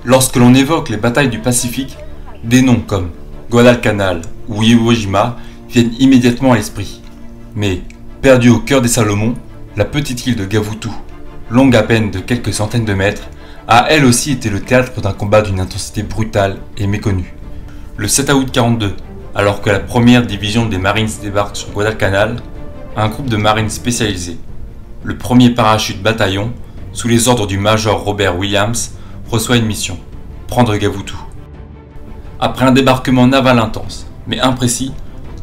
Lorsque l'on évoque les batailles du Pacifique, des noms comme Guadalcanal ou Iwo Jima viennent immédiatement à l'esprit. Mais, perdue au cœur des Salomon, la petite île de Gavutu, longue à peine de quelques centaines de mètres, a elle aussi été le théâtre d'un combat d'une intensité brutale et méconnue. Le 7 août 1942, alors que la première division des Marines débarque sur Guadalcanal, un groupe de marines spécialisés, le 1er parachute bataillon, sous les ordres du major Robert Williams, reçoit une mission, prendre Gavutu. Après un débarquement naval intense, mais imprécis,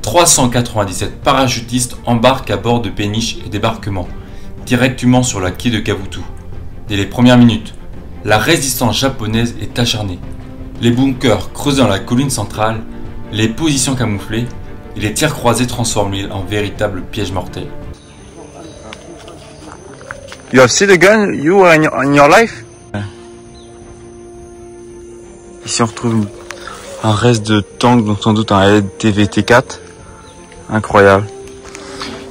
397 parachutistes embarquent à bord de péniches et débarquements, directement sur la quai de Gavutu. Dès les premières minutes, la résistance japonaise est acharnée. Les bunkers creusés dans la colline centrale, les positions camouflées et les tirs croisés transforment l'île en véritable piège mortel. You have seen a gun you in your life? Ici on retrouve un reste de tank, donc sans doute un LTVT-4. Incroyable.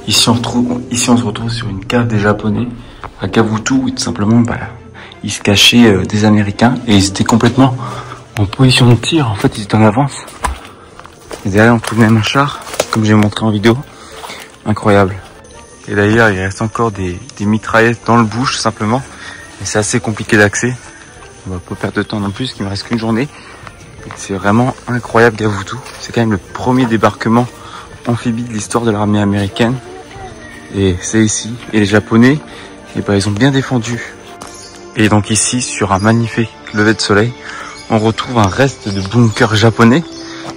Ici on se retrouve sur une cave des Japonais à Gavutu, où tout simplement ils se cachaient des Américains et ils étaient complètement en position de tir. En fait ils étaient en avance. Et derrière on trouve même un char, comme j'ai montré en vidéo. Incroyable. Et d'ailleurs il reste encore des mitraillettes dans le bush simplement. Et c'est assez compliqué d'accès. On va pas perdre de temps non plus, parce qu'il me reste qu'une journée. C'est vraiment incroyable Gavutu. C'est quand même le premier débarquement amphibie de l'histoire de l'armée américaine. Et c'est ici. Et les Japonais, ils ont bien défendu. Et donc ici, sur un magnifique lever de soleil, on retrouve un reste de bunker japonais.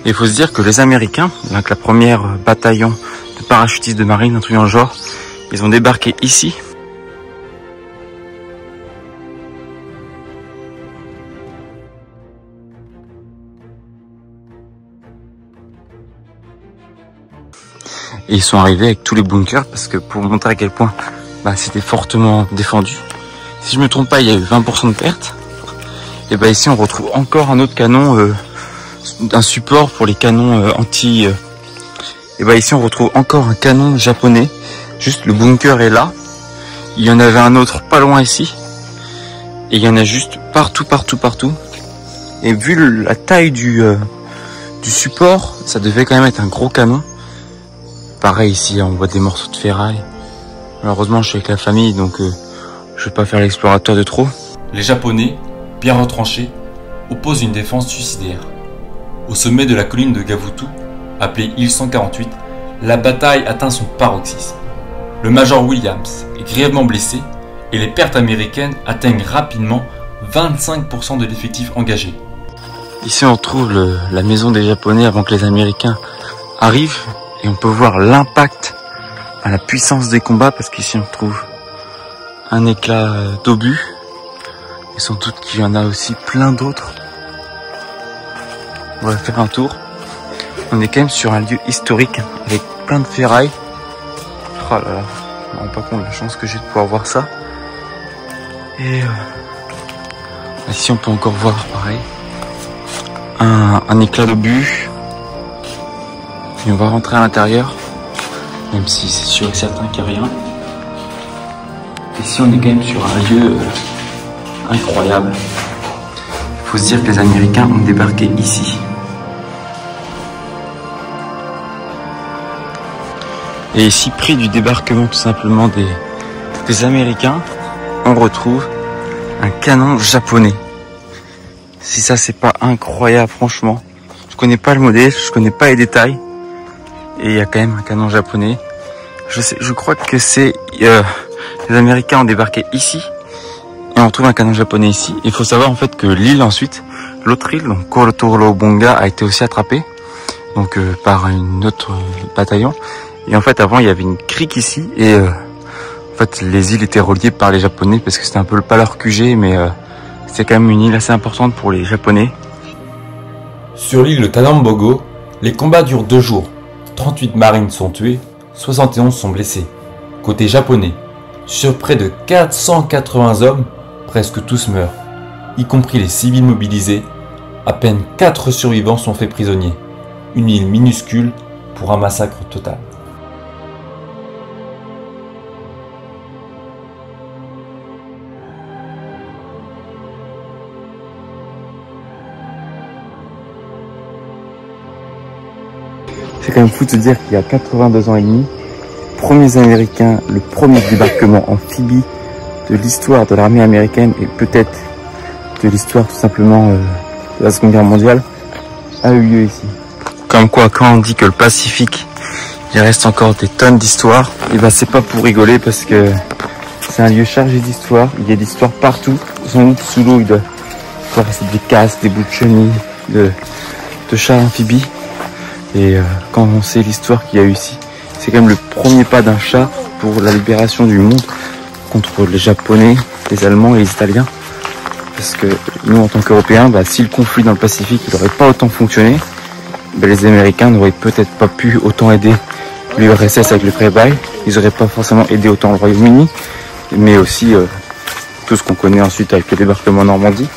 Et il faut se dire que les Américains, donc la première bataillon de parachutistes de marine, un truc dans le genre, ils ont débarqué ici. Et ils sont arrivés avec tous les bunkers parce que pour montrer à quel point c'était fortement défendu. Si je me trompe pas, il y a eu 20% de pertes. Et ici on retrouve encore un autre canon, un support pour les canons anti. Et ici on retrouve encore un canon japonais. Juste le bunker est là. Il y en avait un autre pas loin ici. Et il y en a juste partout. Et vu la taille du support, ça devait quand même être un gros canon. Pareil ici, on voit des morceaux de ferraille. Malheureusement, je suis avec la famille, donc je vais pas faire l'explorateur de trop. Les Japonais, bien retranchés, opposent une défense suicidaire. Au sommet de la colline de Gavutu, appelée île 148, la bataille atteint son paroxysme. Le major Williams est grièvement blessé et les pertes américaines atteignent rapidement 25% de l'effectif engagé. Ici, on retrouve la maison des Japonais avant que les Américains arrivent. Et on peut voir l'impact à la puissance des combats, parce qu'ici on trouve un éclat d'obus. Et sans doute qu'il y en a aussi plein d'autres. On va faire un tour. On est quand même sur un lieu historique avec plein de ferrailles. Oh là là, je me rends pas compte de la chance que j'ai de pouvoir voir ça. Et ici on peut encore voir pareil un éclat d'obus. Et on va rentrer à l'intérieur, même si c'est sûr et certain qu'il n'y a rien. Ici on est quand même sur un lieu incroyable. Il faut se dire que les Américains ont débarqué ici. Et ici, près du débarquement tout simplement des Américains, on retrouve un canon japonais. Si ça c'est pas incroyable franchement. Je connais pas le modèle, je connais pas les détails. Et il y a quand même un canon japonais. Je crois que c'est les Américains ont débarqué ici et on trouve un canon japonais ici. Il faut savoir en fait que l'île ensuite, l'autre île, donc Korotoro-Bonga, a été aussi attrapée donc par un autre bataillon. Et en fait avant il y avait une crique ici et en fait les îles étaient reliées par les Japonais parce que c'était un peu pas leur QG, mais c'est quand même une île assez importante pour les Japonais. Sur l'île de Tanambogo, les combats durent 2 jours. 38 marines sont tuées, 71 sont blessés. Côté japonais, sur près de 480 hommes, presque tous meurent, y compris les civils mobilisés. À peine 4 survivants sont faits prisonniers. Une île minuscule pour un massacre total. C'est quand même fou de se dire qu'il y a 82 ans et demi, premiers Américains, le premier débarquement amphibie de l'histoire de l'armée américaine et peut-être de l'histoire tout simplement de la Seconde Guerre mondiale a eu lieu ici. Comme quoi, quand on dit que le Pacifique, il reste encore des tonnes d'histoire, et ben c'est pas pour rigoler parce que c'est un lieu chargé d'histoire. Il y a de l'histoire partout. Sans doute sous l'eau, il doit rester des casques, des bouts de chenilles, de chars amphibies. Et quand on sait l'histoire qu'il y a eu ici, c'est quand même le premier pas d'un chat pour la libération du monde contre les Japonais, les Allemands et les Italiens. Parce que nous, en tant qu'Européens, si le conflit dans le Pacifique n'aurait pas autant fonctionné, les Américains n'auraient peut-être pas pu autant aider l'URSS avec le pré-bail. Ils n'auraient pas forcément aidé autant le Royaume-Uni, mais aussi tout ce qu'on connaît ensuite avec le débarquement en Normandie.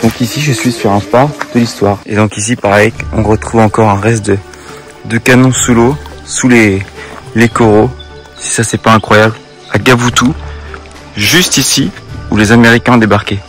Donc ici, je suis sur un phare de l'histoire. Et donc ici, pareil, on retrouve encore un reste de canons sous l'eau, sous les coraux. Si ça, c'est pas incroyable. À Gavutu, juste ici où les Américains ont débarqué.